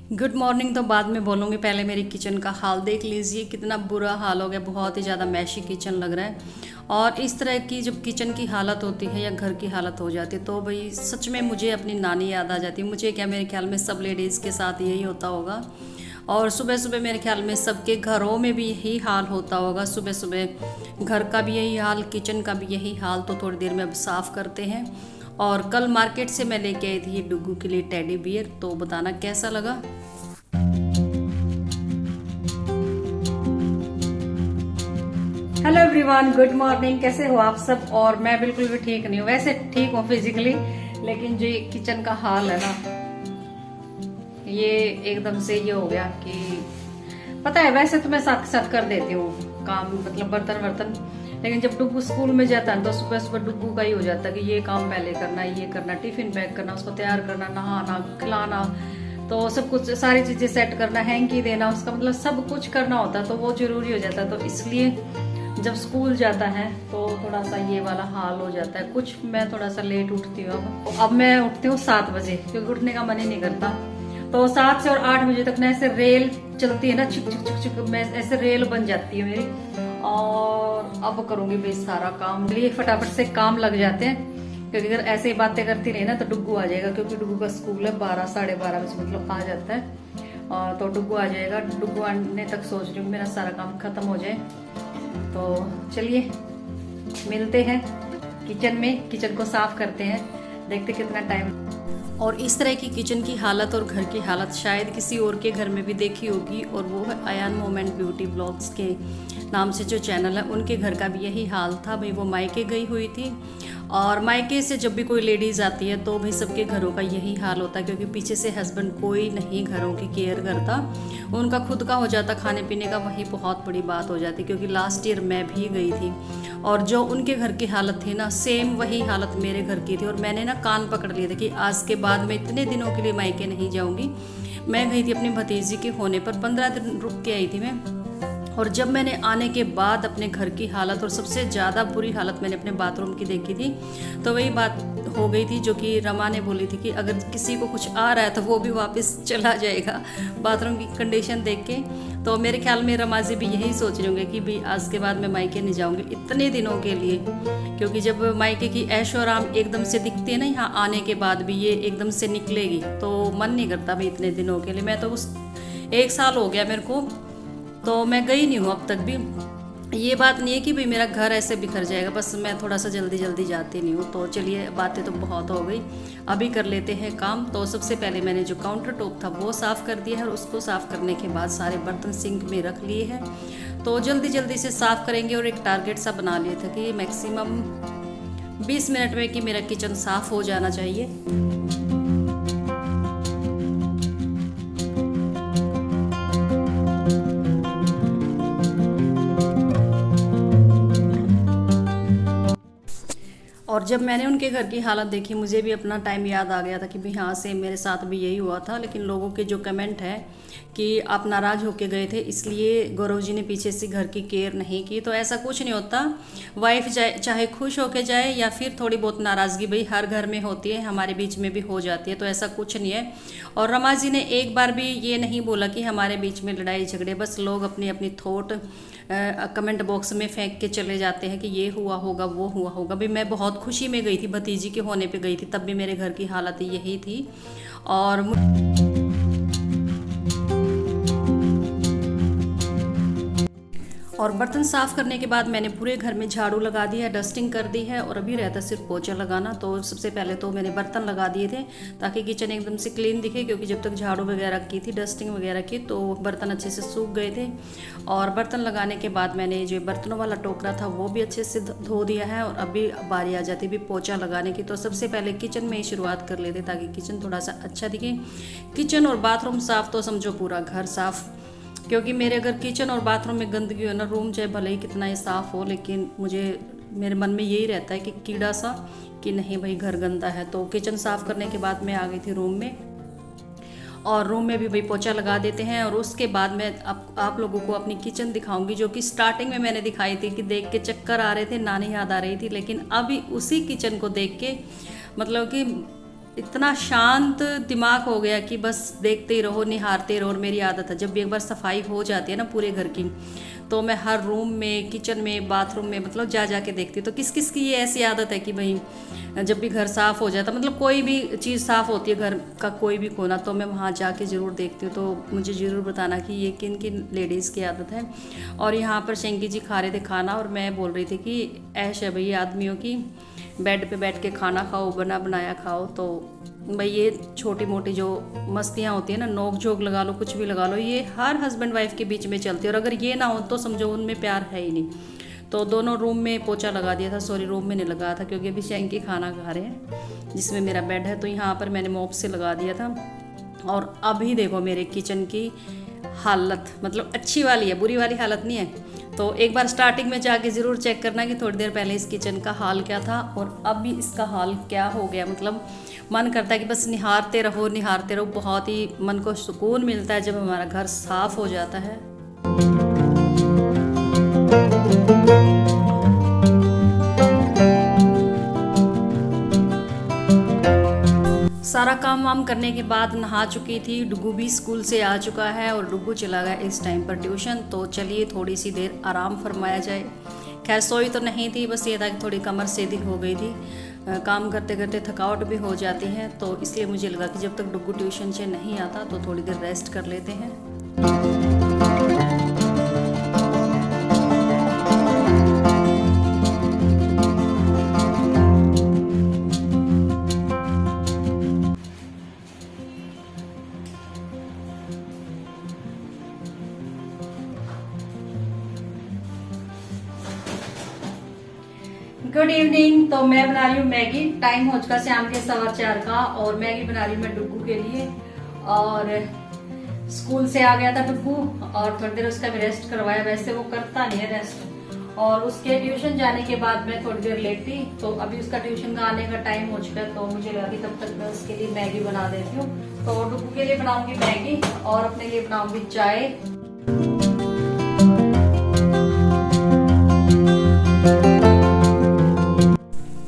Good morning तो बाद में बोलूँगी, पहले मेरी किचन का हाल देख लीजिए, कितना बुरा हाल हो गया। बहुत ही ज़्यादा मैशी किचन लग रहा है। और इस तरह की जब किचन की हालत होती है या घर की हालत हो जाती है तो भाई सच में मुझे अपनी नानी याद आ जाती है। मुझे क्या, मेरे ख्याल में सब लेडीज़ के साथ यही होता होगा। और सुबह सुबह मेरे ख्याल में सबके घरों में भी यही हाल होता होगा। सुबह सुबह घर का भी यही हाल, किचन का भी यही हाल। तो थोड़ी देर में अब साफ़ करते हैं। और कल मार्केट से मैं लेके आई थी डुग्गू के लिए टेडी बियर, तो बताना कैसा लगा। Hello everyone, good morning. कैसे हो आप सब? और मैं बिल्कुल भी ठीक नहीं हूँ। वैसे ठीक हूँ फिजिकली, लेकिन जो किचन का हाल है ना, ये एकदम से ये हो गया कि पता है, वैसे तो मैं साथ साथ कर देती हूँ काम, मतलब बर्तन वर्तन। लेकिन जब डुग्गू स्कूल में जाता है तो सुबह सुबह डुग्गू का ही हो जाता है कि ये काम पहले करना, ये करना, टिफिन पैक करना, उसको तैयार करना, नहाना, खिलाना, तो सब कुछ सारी चीजें सेट करना, हैंकी देना, उसका मतलब सब कुछ करना होता है। तो वो जरूरी हो जाता है। तो इसलिए जब स्कूल जाता है तो थोड़ा सा ये वाला हाल हो जाता है। कुछ मैं थोड़ा सा लेट उठती हूँ। अब मैं उठती हूँ 7 बजे, क्योंकि उठने का मन ही नहीं करता। तो 7 से और 8 बजे तक ना ऐसे रेल चलती है ना, छिक छिक छिक छिक, मैं ऐसे रेल बन जाती है मेरी। और अब करूंगी भाई सारा काम, लिए फटाफट से काम लग जाते हैं। क्योंकि अगर ऐसे ही बातें करती रही ना तो डुग्गू आ जाएगा, क्योंकि डुग्गू का स्कूल है 12 साढ़े 12 बजे, मतलब आ जाता है। तो डुग्गू आ जाएगा। डुग्गू आने तक सोच रही हूँ मेरा सारा काम खत्म हो जाए। तो चलिए मिलते हैं किचन में, किचन को साफ करते हैं, देखते कितना टाइम। और इस तरह की किचन की हालत और घर की हालत शायद किसी और के घर में भी देखी होगी, और वो है अयान मोमेंट ब्यूटी ब्लॉग्स के नाम से जो चैनल है, उनके घर का भी यही हाल था। भाई वो मायके गई हुई थी, और मायके से जब भी कोई लेडीज़ आती है तो भाई सबके घरों का यही हाल होता है, क्योंकि पीछे से हस्बैंड कोई नहीं घरों की केयर करता, उनका खुद का हो जाता खाने पीने का, वही बहुत बड़ी बात हो जाती। क्योंकि लास्ट ईयर मैं भी गई थी, और जो उनके घर की हालत थी ना, सेम वही हालत मेरे घर की थी। और मैंने ना कान पकड़ लिए थे कि आज के बाद मैं इतने दिनों के लिए मायके नहीं जाऊँगी। मैं गई थी अपनी भतीजी के होने पर, 15 दिन रुक के आई थी मैं। और जब मैंने आने के बाद अपने घर की हालत, और सबसे ज़्यादा बुरी हालत मैंने अपने बाथरूम की देखी थी, तो वही बात हो गई थी जो कि रमा ने बोली थी कि अगर किसी को कुछ आ रहा है तो वो भी वापस चला जाएगा बाथरूम की कंडीशन देख के। तो मेरे ख्याल में रमा जी भी यही सोच रहे होंगे कि भाई आज के बाद मैं मायके नहीं जाऊँगी इतने दिनों के लिए। क्योंकि जब मायके की ऐशो आराम एकदम से दिखती है ना, यहाँ आने के बाद भी ये एकदम से निकलेगी, तो मन नहीं करता भाई इतने दिनों के लिए। मैं तो उस 1 साल हो गया मेरे को, तो मैं गई नहीं हूँ अब तक भी। ये बात नहीं है कि भाई मेरा घर ऐसे बिखर जाएगा, बस मैं थोड़ा सा जल्दी जल्दी जाती नहीं हूँ। तो चलिए, बातें तो बहुत हो गई, अभी कर लेते हैं काम। तो सबसे पहले मैंने जो काउंटर टॉप था वो साफ़ कर दिया है, और उसको साफ़ करने के बाद सारे बर्तन सिंक में रख लिए हैं। तो जल्दी जल्दी से साफ़ करेंगे, और एक टारगेट सा बना लिया था कि मैक्सिमम 20 मिनट में कि मेरा किचन साफ़ हो जाना चाहिए। और जब मैंने उनके घर की हालत देखी, मुझे भी अपना टाइम याद आ गया था कि भाई हाँ, सेम मेरे साथ भी यही हुआ था। लेकिन लोगों के जो कमेंट है कि आप नाराज़ होके गए थे इसलिए गौरव जी ने पीछे से घर की केयर नहीं की, तो ऐसा कुछ नहीं होता। वाइफ चाहे खुश होके जाए या फिर थोड़ी बहुत नाराज़गी भाई हर घर में होती है, हमारे बीच में भी हो जाती है, तो ऐसा कुछ नहीं है। और रमा जी ने एक बार भी ये नहीं बोला कि हमारे बीच में लड़ाई झगड़े, बस लोग अपनी अपनी थॉट कमेंट बॉक्स में फेंक के चले जाते हैं कि ये हुआ होगा, वो हुआ होगा। भी मैं बहुत खुशी में गई थी, भतीजी के होने पे गई थी, तब भी मेरे घर की हालत यही थी। और बर्तन साफ़ करने के बाद मैंने पूरे घर में झाड़ू लगा दिया, डस्टिंग कर दी है, और अभी रहता सिर्फ पोछा लगाना। तो सबसे पहले तो मैंने बर्तन लगा दिए थे ताकि किचन एकदम से क्लीन दिखे, क्योंकि जब तक झाड़ू वगैरह की थी, डस्टिंग वगैरह की, तो बर्तन अच्छे से सूख गए थे। और बर्तन लगाने के बाद मैंने जो बर्तनों वाला टोकरा था वो भी अच्छे से धो दिया है, और अभी बारी आ जाती भी पोछा लगाने की। तो सबसे पहले किचन में ही शुरुआत कर लेते ताकि किचन थोड़ा सा अच्छा दिखे। किचन और बाथरूम साफ़ तो समझो पूरा घर साफ़, क्योंकि मेरे अगर किचन और बाथरूम में गंदगी हो ना, रूम चाहे भले ही कितना ही साफ़ हो, लेकिन मेरे मन में यही रहता है कि कीड़ा सा कि नहीं भाई घर गंदा है। तो किचन साफ़ करने के बाद मैं आ गई थी रूम में, और रूम में भी भाई पोछा लगा देते हैं। और उसके बाद मैं आप लोगों को अपनी किचन दिखाऊंगी, जो कि स्टार्टिंग में मैंने दिखाई थी कि देख के चक्कर आ रहे थे, नानी याद आ रही थी। लेकिन अभी उसी किचन को देख के मतलब कि इतना शांत दिमाग हो गया कि बस देखते ही रहो, निहारते ही रहो। और मेरी आदत है, जब भी एक बार सफाई हो जाती है ना पूरे घर की, तो मैं हर रूम में, किचन में, बाथरूम में मतलब जा जा के देखती हूँ। तो किस किस की ये ऐसी आदत है कि भाई जब भी घर साफ़ हो जाता, मतलब कोई भी चीज़ साफ़ होती है, घर का कोई भी कोना, तो मैं वहाँ जाके ज़रूर देखती हूँ। तो मुझे ज़रूर बताना कि ये किन किन लेडीज़ की आदत है। और यहाँ पर शंकी जी खा रहे थे खाना, और मैं बोल रही थी कि ऐश है भाई आदमियों की, बेड पे बैठ के खाना खाओ, बना बनाया खाओ। तो भाई ये छोटी मोटी जो मस्तियाँ होती हैं ना, नोक झोंक लगा लो, कुछ भी लगा लो, ये हर हस्बैंड वाइफ के बीच में चलती है। और अगर ये ना हो तो समझो उनमें प्यार है ही नहीं। तो दोनों रूम में पोछा लगा दिया था, सॉरी रूम में नहीं लगाया था क्योंकि अभी शंकी खाना खा रहे हैं जिसमें मेरा बेड है, तो यहाँ पर मैंने मॉप से लगा दिया था। और अभी देखो मेरे किचन की हालत, मतलब अच्छी वाली है, बुरी वाली हालत नहीं है। तो एक बार स्टार्टिंग में जाके ज़रूर चेक करना कि थोड़ी देर पहले इस किचन का हाल क्या था और अभी इसका हाल क्या हो गया। मतलब मन करता है कि बस निहारते रहो, निहारते रहो। बहुत ही मन को सुकून मिलता है जब हमारा घर साफ़ हो जाता है। सारा काम वाम करने के बाद नहा चुकी थी, डुगू भी स्कूल से आ चुका है और डुगू चला गया इस टाइम पर ट्यूशन। तो चलिए थोड़ी सी देर आराम फरमाया जाए। खैर सोई तो नहीं थी, बस ये था कि थोड़ी कमर सीधी हो गई थी, काम करते करते थकावट भी हो जाती है। तो इसलिए मुझे लगा कि जब तक डुगू ट्यूशन से नहीं आता तो थोड़ी देर रेस्ट कर लेते हैं। Good evening. तो मैं बना रही हूँ मैगी। टाइम हो चुका शाम के 4:15 का, और मैगी बना रही हूँ मैं डुगू के लिए। और स्कूल से आ गया था डुगू और थोड़ी देर उसका भी रेस्ट करवाया, वैसे वो करता नहीं है रेस्ट। और उसके ट्यूशन जाने के बाद मैं थोड़ी देर लेटी, तो अभी उसका ट्यूशन का आने का टाइम हो चुका है। तो मुझे लगा कि तब तक मैं उसके लिए मैगी बना देती हूँ। तो डुगू के लिए बनाऊंगी मैगी और अपने लिए बनाऊंगी चाय।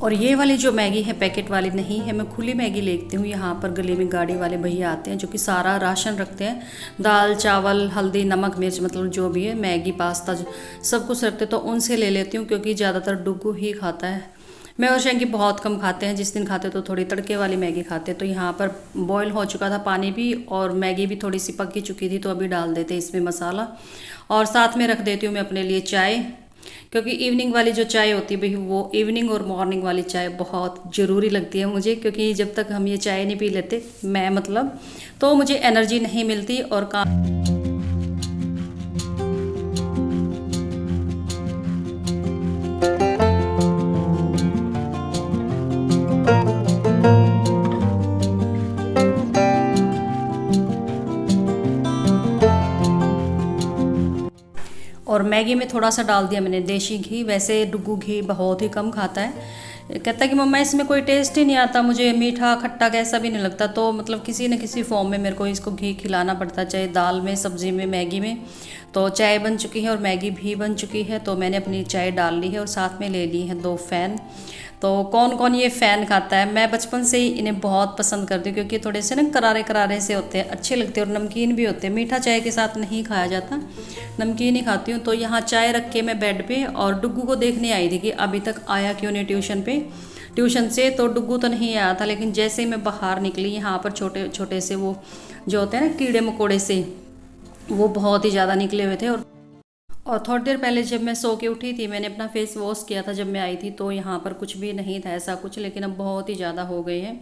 और ये वाली जो मैगी है पैकेट वाली नहीं है, मैं खुली मैगी लेती हूँ। यहाँ पर गले में गाड़ी वाले भैया आते हैं जो कि सारा राशन रखते हैं, दाल चावल हल्दी नमक मिर्च, मतलब जो भी है, मैगी पास्ता सब कुछ रखते, तो उनसे ले लेती हूँ क्योंकि ज़्यादातर डुगू ही खाता है। मैं और शंकी बहुत कम खाते हैं, जिस दिन खाते तो थोड़ी तड़के वाली मैगी खाते। तो यहाँ पर बॉयल हो चुका था पानी भी और मैगी भी थोड़ी सी पक चुकी थी, तो अभी डाल देते इसमें मसाला और साथ में रख देती हूँ मैं अपने लिए चाय, क्योंकि इवनिंग वाली जो चाय होती है भाई, वो इवनिंग और मॉर्निंग वाली चाय बहुत ज़रूरी लगती है मुझे, क्योंकि जब तक हम ये चाय नहीं पी लेते मैं मतलब, तो मुझे एनर्जी नहीं मिलती और काम। और मैगी में थोड़ा सा डाल दिया मैंने देसी घी। वैसे डुगू घी बहुत ही कम खाता है, कहता है कि मम्मा इसमें कोई टेस्ट ही नहीं आता, मुझे मीठा खट्टा कैसा भी नहीं लगता। तो मतलब किसी न किसी फॉर्म में मेरे को इसको घी खिलाना पड़ता, चाहे दाल में, सब्जी में, मैगी में। तो चाय बन चुकी है और मैगी भी बन चुकी है, तो मैंने अपनी चाय डाल ली है और साथ में ले ली है 2 फ़ैन। तो कौन कौन ये फ़ैन खाता है? मैं बचपन से ही इन्हें बहुत पसंद करती हूँ क्योंकि थोड़े से ना करारे करारे से होते हैं, अच्छे लगते हैं और नमकीन भी होते हैं। मीठा चाय के साथ नहीं खाया जाता, नमकीन ही खाती हूँ। तो यहाँ चाय रख के मैं बेड पे और डुगू को देखने आई थी कि अभी तक आया क्यों नहीं ट्यूशन से। तो डुगू तो नहीं आया था, लेकिन जैसे ही मैं बाहर निकली, यहाँ पर छोटे छोटे से वो जो होते हैं ना कीड़े मकोड़े से, वो बहुत ही ज़्यादा निकले हुए थे। और थोड़ी देर पहले जब मैं सो के उठी थी, मैंने अपना फेस वॉश किया था जब मैं आई थी, तो यहाँ पर कुछ भी नहीं था ऐसा कुछ, लेकिन अब बहुत ही ज़्यादा हो गए हैं।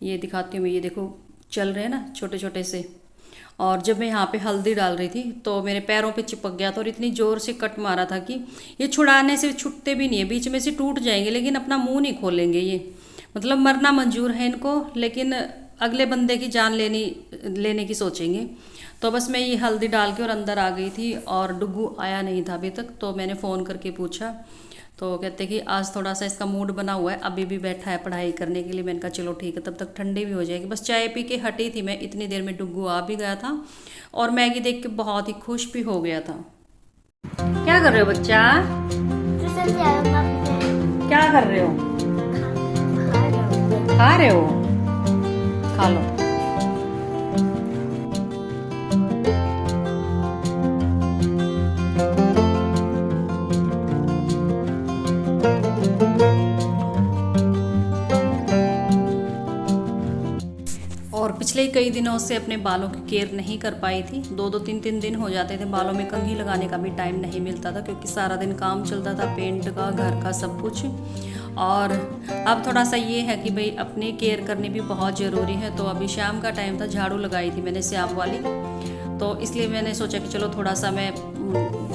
ये दिखाती हूँ मैं, ये देखो चल रहे हैं ना छोटे छोटे से। और जब मैं यहाँ पे हल्दी डाल रही थी तो मेरे पैरों पे चिपक गया था और इतनी ज़ोर से कट मारा था कि ये छुड़ाने से छूटते भी नहीं है, बीच में से टूट जाएंगे लेकिन अपना मुँह नहीं खोलेंगे। ये मतलब मरना मंजूर है इनको, लेकिन अगले बंदे की जान लेने की सोचेंगे। तो बस मैं ये हल्दी डाल के और अंदर आ गई थी और डुगू आया नहीं था अभी तक। तो मैंने फ़ोन करके पूछा, तो कहते कि आज थोड़ा सा इसका मूड बना हुआ है, अभी भी बैठा है पढ़ाई करने के लिए। मैंने कहा चलो ठीक है, तब तक ठंडी भी हो जाएगी। बस चाय पी के हटी थी मैं, इतनी देर में डुगू आ भी गया था और मैगी देख के बहुत ही खुश भी हो गया था। क्या कर रहे हो बच्चा? क्या कर रहे हो? खा रहे हो? खा लो। और पिछले कई दिनों से अपने बालों की केयर नहीं कर पाई थी। 2-3 दिन हो जाते थे, बालों में कंघी लगाने का भी टाइम नहीं मिलता था क्योंकि सारा दिन काम चलता था, पेंट का, घर का, सब कुछ। और अब थोड़ा सा ये है कि भाई अपनी केयर करनी भी बहुत ज़रूरी है। तो अभी शाम का टाइम था, झाड़ू लगाई थी मैंने स्याम वाली, तो इसलिए मैंने सोचा कि चलो थोड़ा सा मैं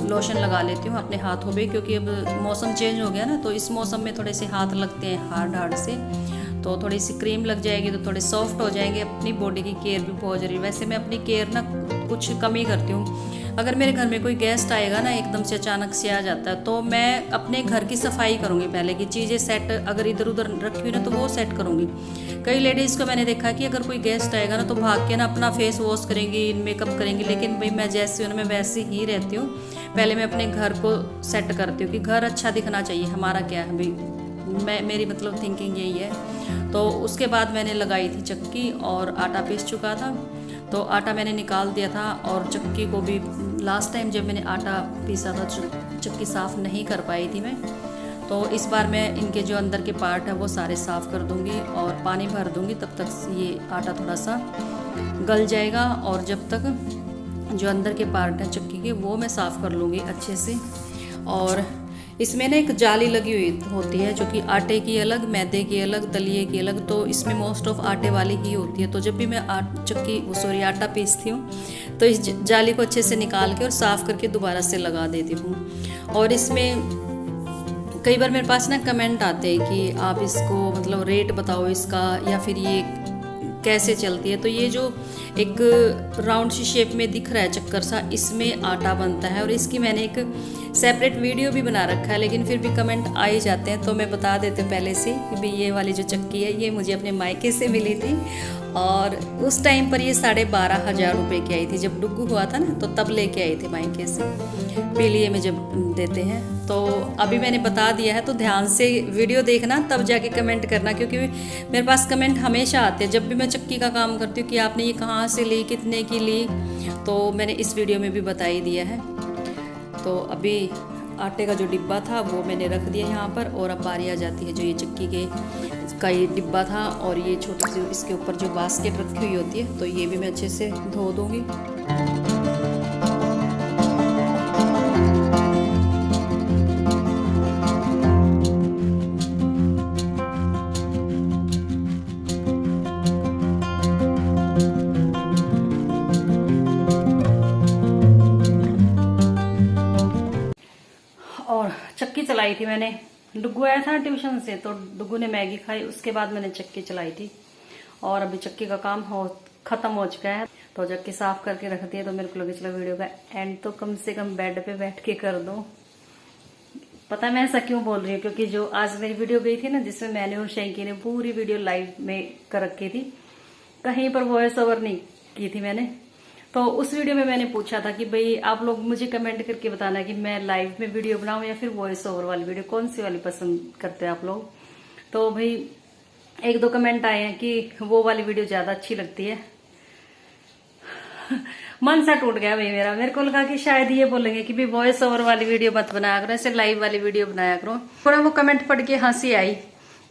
लोशन लगा लेती हूँ अपने हाथों पे, क्योंकि अब मौसम चेंज हो गया ना, तो इस मौसम में थोड़े से हाथ लगते हैं हार्ड हार्ड से, तो थोड़ी सी क्रीम लग जाएगी तो थोड़े सॉफ्ट हो जाएंगे। अपनी बॉडी की केयर भी बहुत जरूरी है। वैसे मैं अपनी केयर ना कुछ कम ही करती हूँ। अगर मेरे घर में कोई गेस्ट आएगा ना, एकदम से अचानक से आ जाता है, तो मैं अपने घर की सफाई करूँगी पहले, की चीज़ें सेट अगर इधर उधर रखी हुई ना तो वो सेट करूँगी। कई लेडीज़ को मैंने देखा कि अगर कोई गेस्ट आएगा ना तो भाग के ना अपना फेस वॉश करेंगी, मेकअप करेंगी, लेकिन भाई मैं जैसी हूँ ना, मैं वैसी ही रहती हूँ। पहले मैं अपने घर को सेट करती हूँ कि घर अच्छा दिखना चाहिए, हमारा क्या है भाई, मेरी मतलब थिंकिंग यही है। तो उसके बाद मैंने लगाई थी चक्की और आटा पीस चुका था, तो आटा मैंने निकाल दिया था। और चक्की को भी लास्ट टाइम जब मैंने आटा पीसा था चक्की साफ़ नहीं कर पाई थी मैं, तो इस बार मैं इनके जो अंदर के पार्ट है वो सारे साफ़ कर दूंगी और पानी भर दूंगी। तब तक ये आटा थोड़ा सा गल जाएगा और जब तक जो अंदर के पार्ट हैं चक्की के वो मैं साफ़ कर लूँगी अच्छे से। और इसमें ना एक जाली लगी हुई होती है जो कि आटे की अलग, मैदे की अलग, दलिए की अलग, तो इसमें मोस्ट ऑफ आटे वाली ही होती है। तो जब भी मैं आटा पीसती हूँ तो इस जाली को अच्छे से निकाल के और साफ़ करके दोबारा से लगा देती हूँ। और इसमें कई बार मेरे पास ना कमेंट आते हैं कि आप इसको मतलब रेट बताओ इसका, या फिर ये कैसे चलती है। तो ये जो एक राउंड सी शेप में दिख रहा है चक्कर सा, इसमें आटा बनता है। और इसकी मैंने एक सेपरेट वीडियो भी बना रखा है, लेकिन फिर भी कमेंट आ ही जाते हैं, तो मैं बता देती हूँ पहले से कि भाई ये वाली जो चक्की है ये मुझे अपने मायके से मिली थी। और उस टाइम पर ये 12,500 रुपये की आई थी, जब डुग्गू हुआ था ना, तो तब लेके आई थी मायके से, पीलिए में जब देते हैं। तो अभी मैंने बता दिया है, तो ध्यान से वीडियो देखना, तब जाके कमेंट करना, क्योंकि मेरे पास कमेंट हमेशा आते हैं जब भी मैं चक्की का काम करती हूँ कि आपने ये कहाँ से ली, कितने की ली। तो मैंने इस वीडियो में भी बता ही दिया है। तो अभी आटे का जो डिब्बा था वो मैंने रख दिया यहाँ पर, और अब बारी आ जाती है जो ये चक्की का ये डिब्बा था और ये छोटी सी इसके ऊपर जो बास्केट रखी हुई होती है, तो ये भी मैं अच्छे से धो दूँगी। और चक्की चलाई थी मैंने, डुग्गू आया था ट्यूशन से, तो डुग्गू ने मैगी खाई, उसके बाद मैंने चक्की चलाई थी। और अभी चक्की का काम खत्म हो चुका है, तो चक्की साफ करके रख दी है। तो मेरे को लगे चलो वीडियो का एंड तो कम से कम बेड पे बैठ के कर दूं। पता है मैं ऐसा क्यों बोल रही हूँ, क्योंकि जो आज मेरी वीडियो गई थी ना, जिसमें मैंने और शैंकी ने पूरी वीडियो लाइव में कर रखी थी, कहीं पर वॉइस ओवर नहीं की थी मैंने। तो उस वीडियो में मैंने पूछा था कि भाई आप लोग मुझे कमेंट करके बताना कि मैं लाइव में वीडियो बनाऊं या फिर वॉइस ओवर वाली वीडियो, कौन सी वाली पसंद करते हैं आप लोग। तो भाई 1-2 कमेंट आए हैं कि वो वाली वीडियो ज्यादा अच्छी लगती है। मन सा टूट गया भाई मेरा, मेरे को लगा कि शायद ये बोलेंगे कि भाई वॉइस ओवर वाली वीडियो मत बनाया करो, ऐसे लाइव वाली वीडियो बनाया करो। थोड़ा वो कमेंट पढ़ के हंसी आई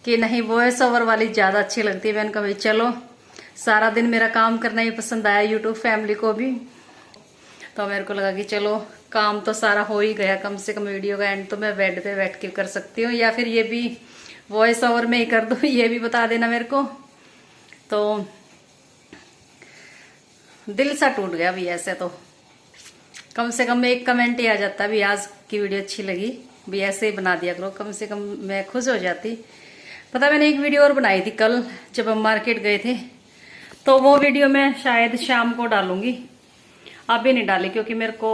कि नहीं वॉइस ओवर वाली ज्यादा अच्छी लगती है। मैंने कहा भाई चलो, सारा दिन मेरा काम करना ही पसंद आया, यूट्यूब फैमिली को भी, तो मेरे को लगा कि चलो काम तो सारा हो ही गया, कम से कम वीडियो का एंड तो मैं बेड पे बैठ के कर सकती हूँ, या फिर ये भी वॉइस ओवर में ही कर दूँ, ये भी बता देना मेरे को। तो दिल सा टूट गया भी, ऐसे तो कम से कम एक कमेंट ही आ जाता भी आज की वीडियो अच्छी लगी, भी ऐसे ही बना दिया करो, कम से कम मैं खुश हो जाती। पता मैंने एक वीडियो और बनाई थी कल जब हम मार्केट गए थे, तो वो वीडियो मैं शायद शाम को डालूंगी, अभी नहीं डाली, क्योंकि मेरे को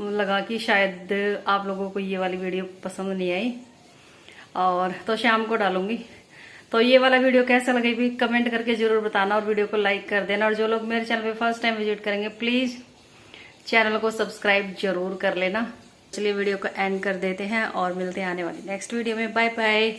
लगा कि शायद आप लोगों को ये वाली वीडियो पसंद नहीं आई, और तो शाम को डालूंगी। तो ये वाला वीडियो कैसा लगे भी कमेंट करके जरूर बताना, और वीडियो को लाइक कर देना। और जो लोग मेरे चैनल पे फर्स्ट टाइम विजिट करेंगे प्लीज चैनल को सब्सक्राइब जरूर कर लेना। चलिए वीडियो को एंड कर देते हैं और मिलते हैं आने वाली नेक्स्ट वीडियो में। Bye bye.